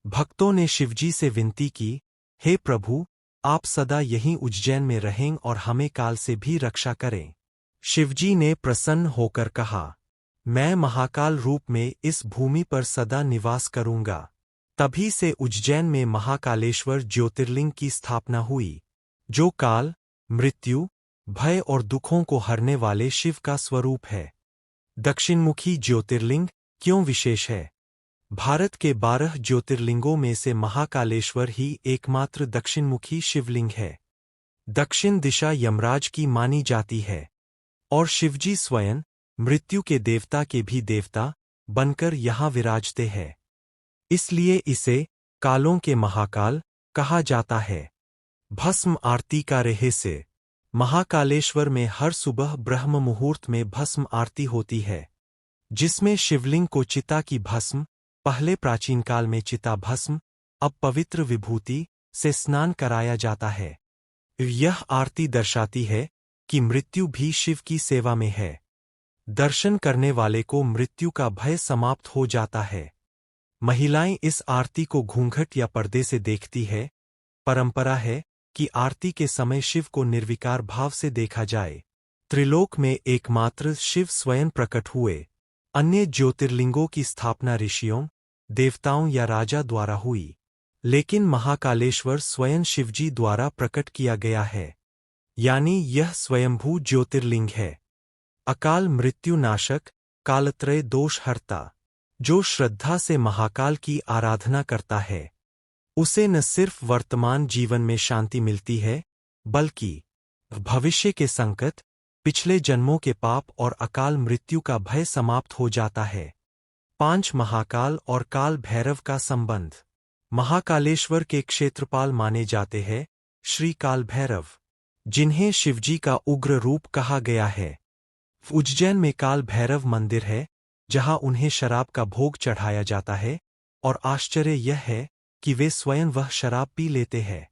भक्तों ने शिवजी से विनती की, हे प्रभु, आप सदा यहीं उज्जैन में रहें और हमें काल से भी रक्षा करें। शिवजी ने प्रसन्न होकर कहा, मैं महाकाल रूप में इस भूमि पर सदा निवास करूंगा। तभी से उज्जैन में महाकालेश्वर ज्योतिर्लिंग की स्थापना हुई, जो काल, मृत्यु, भय और दुखों को हरने वाले शिव का स्वरूप है। दक्षिणमुखी ज्योतिर्लिंग क्यों विशेष है? भारत के 12 ज्योतिर्लिंगों में से महाकालेश्वर ही एकमात्र दक्षिणमुखी शिवलिंग है। दक्षिण दिशा यमराज की मानी जाती है और शिवजी स्वयं मृत्यु के देवता के भी देवता बनकर यहाँ विराजते हैं। इसलिए इसे कालों के महाकाल कहा जाता है। भस्म आरती का रहस्य। महाकालेश्वर में हर सुबह ब्रह्म मुहूर्त में भस्म आरती होती है, जिसमें शिवलिंग को चिता की भस्म, पहले प्राचीन काल में चिता भस्म, अब पवित्र विभूति से स्नान कराया जाता है। यह आरती दर्शाती है कि मृत्यु भी शिव की सेवा में है। दर्शन करने वाले को मृत्यु का भय समाप्त हो जाता है। महिलाएं इस आरती को घूंघट या पर्दे से देखती है। परंपरा है कि आरती के समय शिव को निर्विकार भाव से देखा जाए। त्रिलोक में एकमात्र शिव स्वयं प्रकट हुए। अन्य ज्योतिर्लिंगों की स्थापना ऋषियों, देवताओं या राजा द्वारा हुई, लेकिन महाकालेश्वर स्वयं शिवजी द्वारा प्रकट किया गया है, यानी यह स्वयंभू ज्योतिर्लिंग है। अकाल मृत्यु नाशक, कालत्रय दोष हरता। जो श्रद्धा से महाकाल की आराधना करता है, उसे न सिर्फ वर्तमान जीवन में शांति मिलती है, बल्कि भविष्य के संकट, पिछले जन्मों के पाप और अकाल मृत्यु का भय समाप्त हो जाता है। 5 महाकाल और काल भैरव का संबंध। महाकालेश्वर के क्षेत्रपाल माने जाते हैं श्री काल भैरव, जिन्हें शिवजी का उग्र रूप कहा गया है। उज्जैन में काल भैरव मंदिर है, जहां उन्हें शराब का भोग चढ़ाया जाता है, और आश्चर्य यह है कि वे स्वयं वह शराब पी लेते हैं।